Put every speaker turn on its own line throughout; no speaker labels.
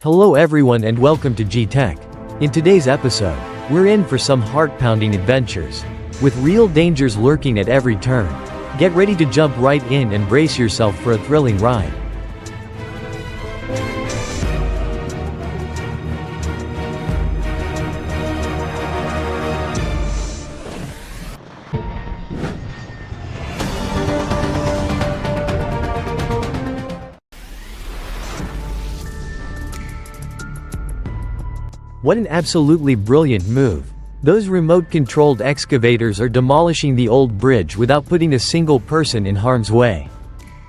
Hello everyone and welcome to G-Tech. In today's episode, we're in for some heart-pounding adventures. With real dangers lurking at every turn. Get ready to jump right in and brace yourself for a thrilling ride. What an absolutely brilliant move. Those remote-controlled excavators are demolishing the old bridge without putting a single person in harm's way.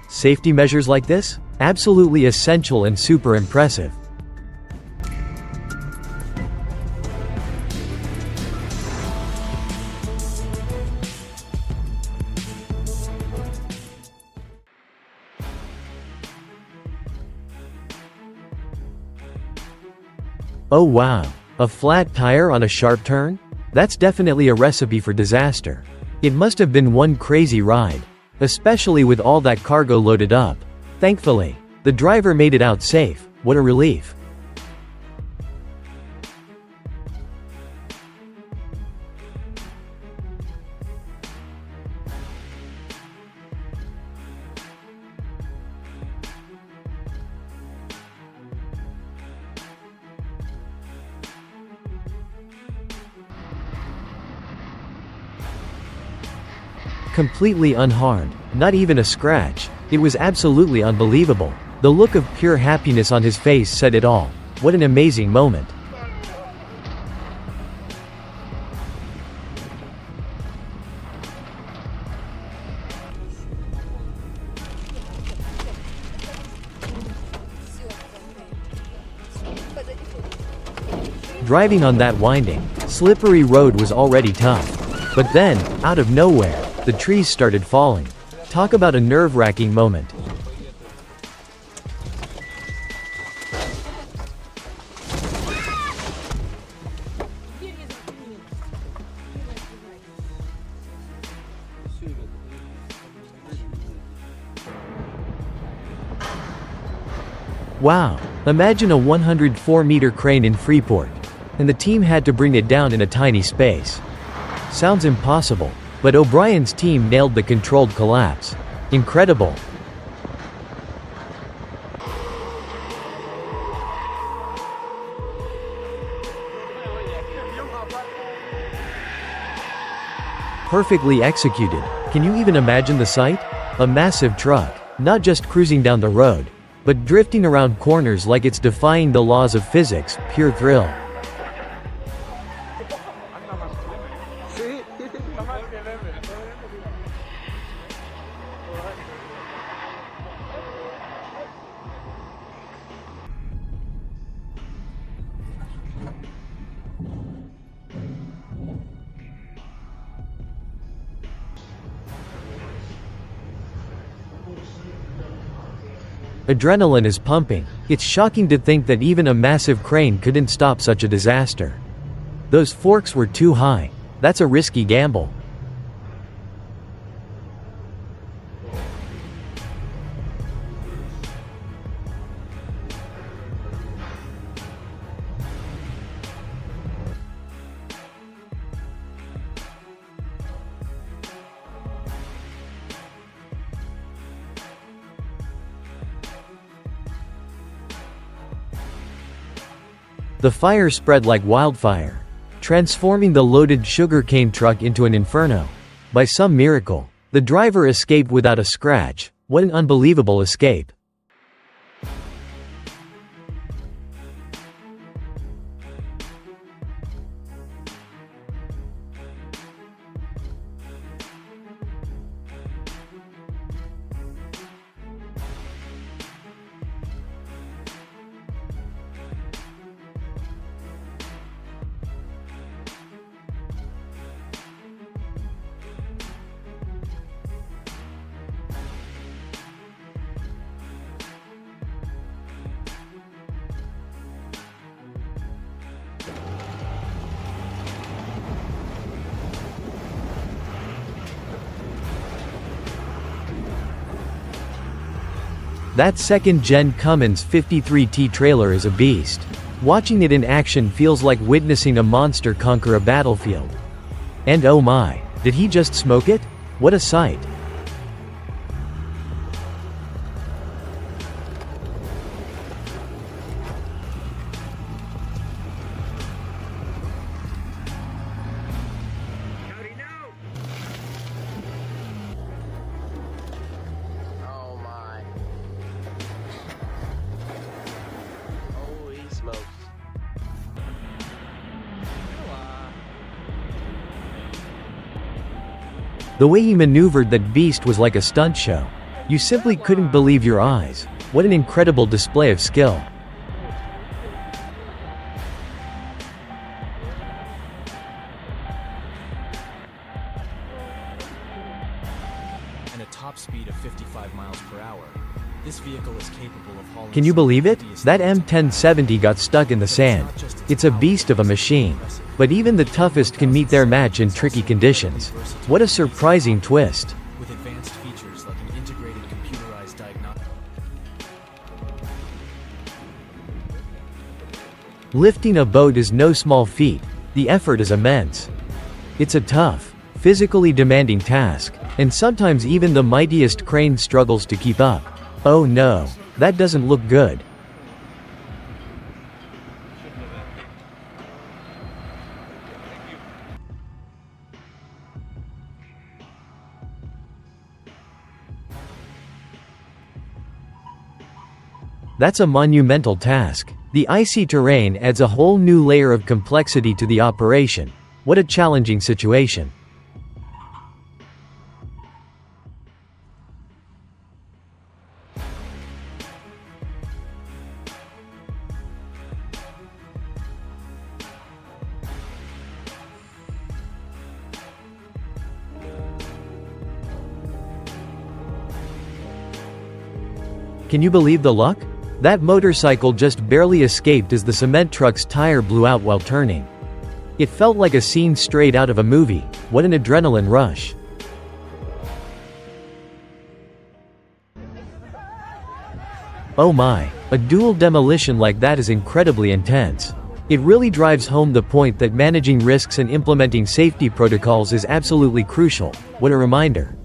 Safety measures like this? Absolutely essential and super impressive. Oh wow, a flat tire on a sharp turn? That's definitely a recipe for disaster. It must have been one crazy ride. Especially with all that cargo loaded up. Thankfully, the driver made it out safe. What a relief. Completely unharmed, not even a scratch. It was absolutely unbelievable. The look of pure happiness on his face said it all. What an amazing moment. Driving on that winding, slippery road was already tough. But then, out of nowhere, the trees started falling. Talk about a nerve-wracking moment. Wow, imagine a 104-meter crane in Freeport. And the team had to bring it down in a tiny space. Sounds impossible. But O'Brien's team nailed the controlled collapse. Incredible. Perfectly executed. Can you even imagine the sight? A massive truck, not just cruising down the road, but drifting around corners like it's defying the laws of physics. Pure thrill. Adrenaline is pumping. It's shocking to think that even a massive crane couldn't stop such a disaster. Those forks were too high. That's a risky gamble. The fire spread like wildfire, transforming the loaded sugarcane truck into an inferno. By some miracle, the driver escaped without a scratch. What an unbelievable escape. That second-gen Cummins 53T trailer is a beast. Watching it in action feels like witnessing a monster conquer a battlefield. And oh my, did he just smoke it? What a sight.
Oh my. Holy smokes.
The way he maneuvered that beast was like a stunt show. You simply couldn't believe your eyes. What an incredible display of skill.
And a top speed of 55 miles per hour. This vehicle is capable of hauling.
Can you believe it? That
M10
M1070 got stuck in the sand. It's a beast of a machine. But even the toughest can meet their match in tricky conditions. What a surprising twist.
with advanced features like an integrated computerized diagnostic.
Lifting a boat is no small feat. The effort is immense. It's a tough, physically demanding task, and sometimes even the mightiest crane struggles to keep up. Oh no, that doesn't look good. That's a monumental task. The icy terrain adds a whole new layer of complexity to the operation. What a challenging situation. Can you believe the luck? That motorcycle just barely escaped as the cement truck's tire blew out while turning. It felt like a scene straight out of a movie. What an adrenaline rush. Oh my, a dual demolition like that is incredibly intense. It really drives home the point that managing risks and implementing safety protocols is absolutely crucial. What a reminder.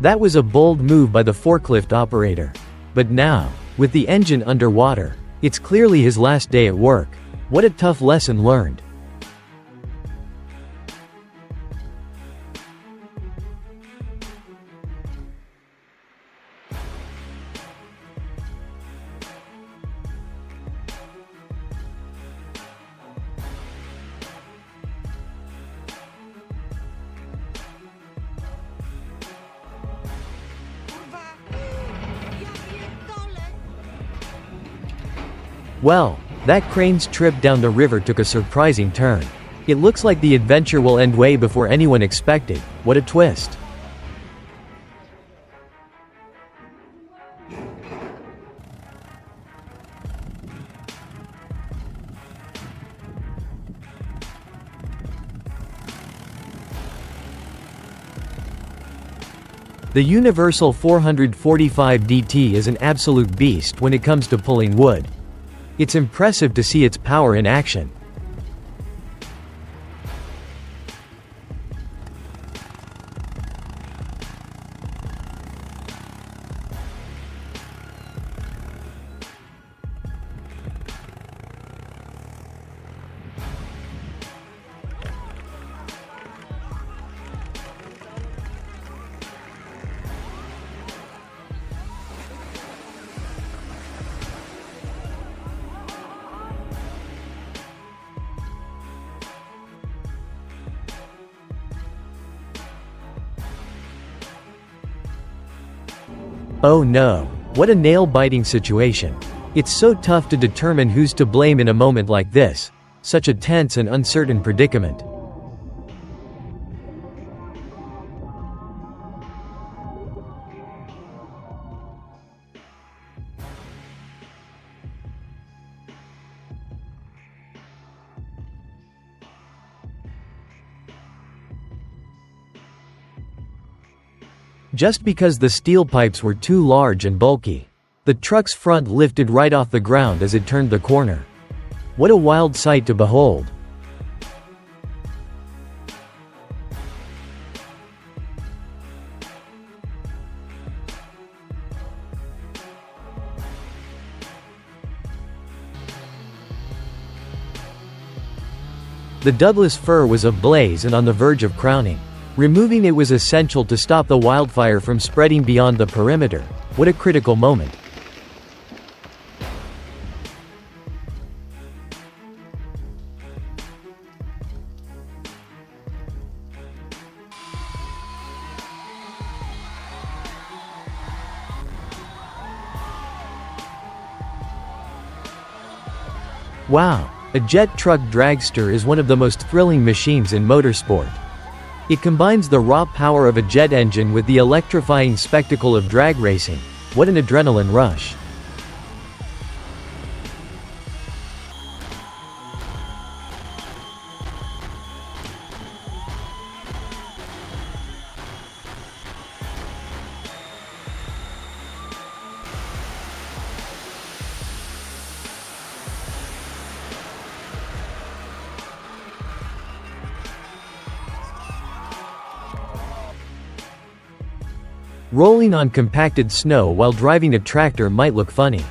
That was a bold move by the forklift operator. But now, with the engine underwater, it's clearly his last day at work. What a tough lesson learned. Well, that crane's trip down the river took a surprising turn. It looks like the adventure will end way before anyone expected. What a twist. The Universal 445 DT is an absolute beast when it comes to pulling wood. It's impressive to see its power in action. Oh no, what a nail-biting situation. It's so tough to determine who's to blame in a moment like this. Such a tense and uncertain predicament. just because the steel pipes were too large and bulky. The truck's front lifted right off the ground as it turned the corner. What a wild sight to behold. The Douglas fir was ablaze and on the verge of crowning. Removing it was essential to stop the wildfire from spreading beyond the perimeter. What a critical moment. Wow, a jet truck dragster is one of the most thrilling machines in motorsport. It combines the raw power of a jet engine with the electrifying spectacle of drag racing. What an adrenaline rush. Rolling on compacted snow while driving a tractor might look funny.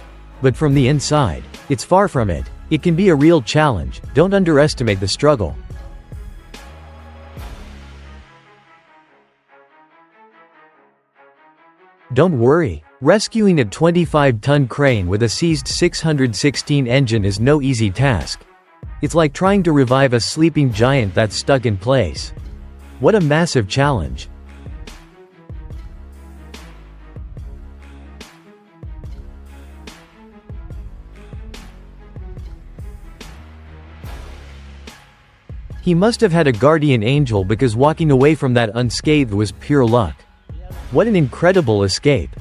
But from the inside, it's far from it. It can be a real challenge. Don't underestimate the struggle. Don't worry. Rescuing a 25-ton crane with a seized 616 engine is no easy task. It's like trying to revive a sleeping giant that's stuck in place. What a massive challenge. He must have had a guardian angel because walking away from that unscathed was pure luck. What an incredible escape.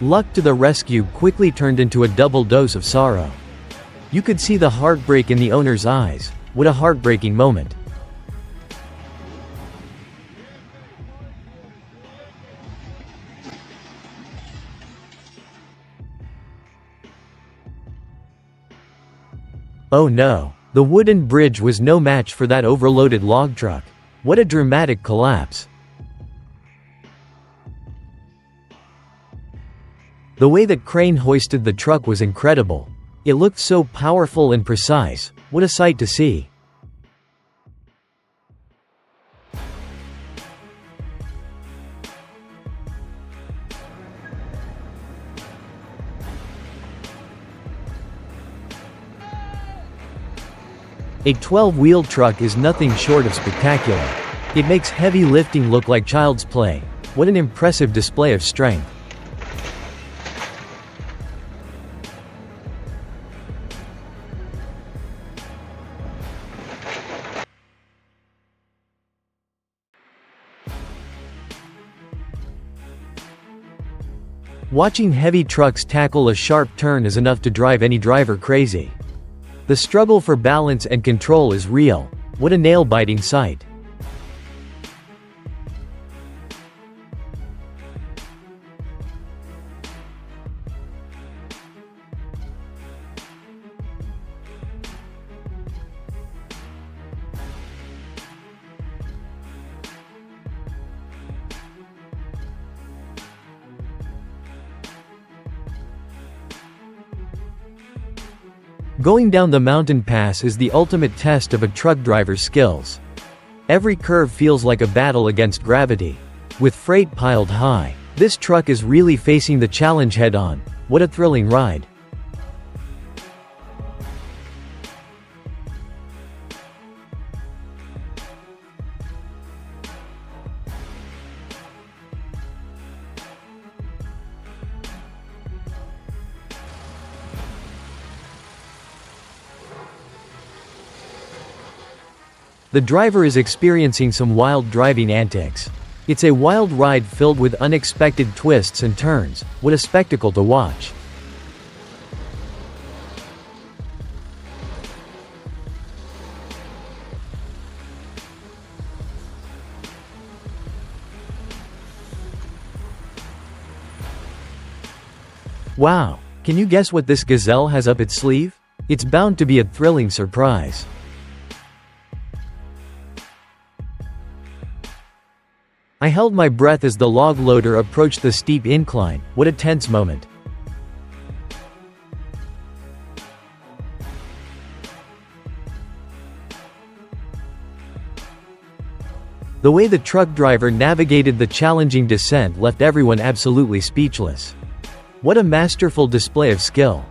Luck to the rescue quickly turned into a double dose of sorrow. You could see the heartbreak in the owner's eyes. What a heartbreaking moment. Oh no, the wooden bridge was no match for that overloaded log truck. What a dramatic collapse. The way that crane hoisted the truck was incredible. It looked so powerful and precise. What a sight to see. A 12-wheel truck is nothing short of spectacular. It makes heavy lifting look like child's play. What an impressive display of strength. Watching heavy trucks tackle a sharp turn is enough to drive any driver crazy. The struggle for balance and control is real. What a nail-biting sight. Going down the mountain pass is the ultimate test of a truck driver's skills. Every curve feels like a battle against gravity. With freight piled high, this truck is really facing the challenge head-on. What a thrilling ride. The driver is experiencing some wild driving antics. It's a wild ride filled with unexpected twists and turns. What a spectacle to watch. Wow, can you guess what this gazelle has up its sleeve? It's bound to be a thrilling surprise. I held my breath as the log loader approached the steep incline. What a tense moment. The way the truck driver navigated the challenging descent left everyone absolutely speechless. What a masterful display of skill.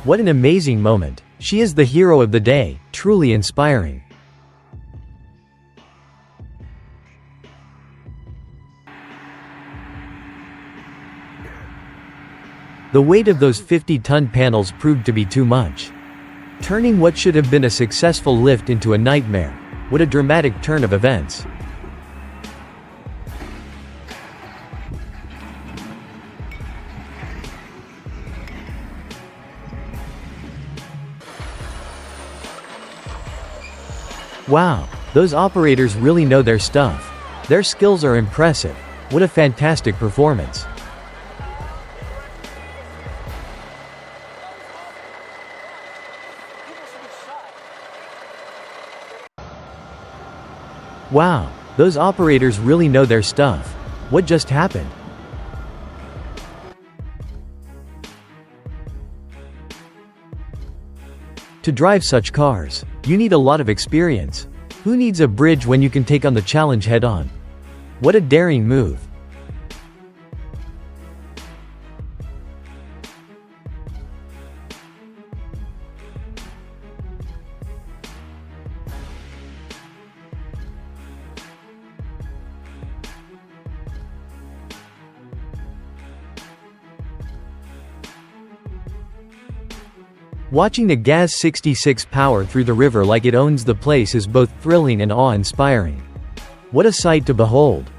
What an amazing moment. She is the hero of the day, truly inspiring. The weight of those 50-ton panels proved to be too much, turning what should have been a successful lift into a nightmare. What a dramatic turn of events. Wow, those operators really know their stuff. Their skills are impressive. What a fantastic performance. Wow, those operators really know their stuff. What just happened? To drive such cars, you need a lot of experience. Who needs a bridge when you can take on the challenge head-on? What a daring move. Watching the Gaz 66 power through the river like it owns the place is both thrilling and awe-inspiring. What a sight to behold.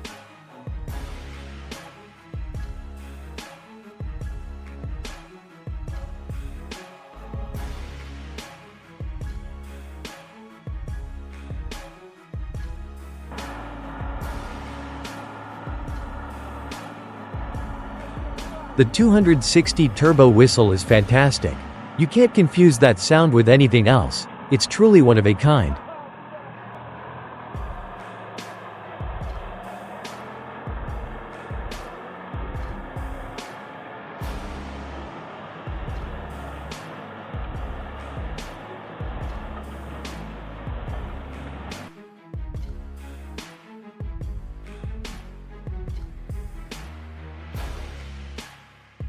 The 260 turbo whistle is fantastic. You can't confuse that sound with anything else. It's truly one of a kind.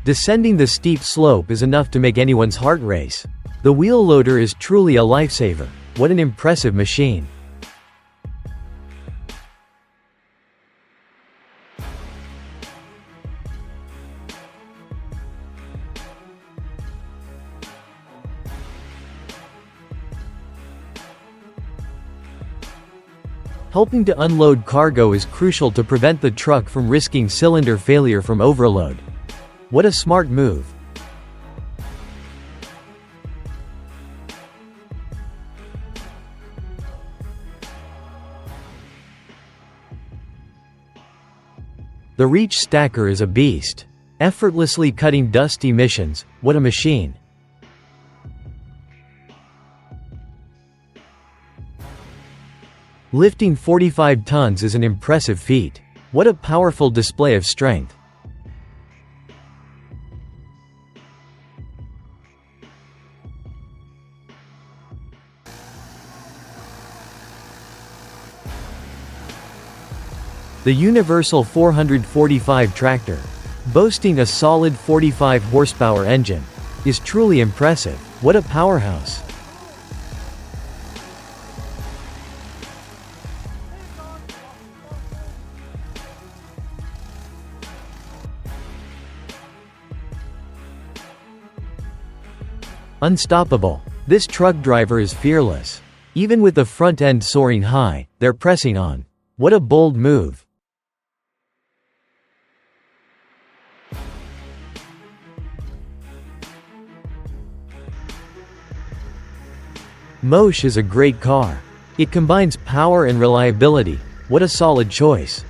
Descending the steep slope is enough to make anyone's heart race. The wheel loader is truly a lifesaver. What an impressive machine. Helping to unload cargo is crucial to prevent the truck from risking cylinder failure from overload. What a smart move. The reach stacker is a beast. Effortlessly cutting dust emissions. What a machine. Lifting 45 tons is an impressive feat. What a powerful display of strength. The Universal 445 tractor, boasting a solid 45 horsepower engine, is truly impressive. What a powerhouse. Unstoppable. This truck driver is fearless. Even with the front end soaring high, they're pressing on. What a bold move. Mosh is a great car. It combines power and reliability. What a solid choice.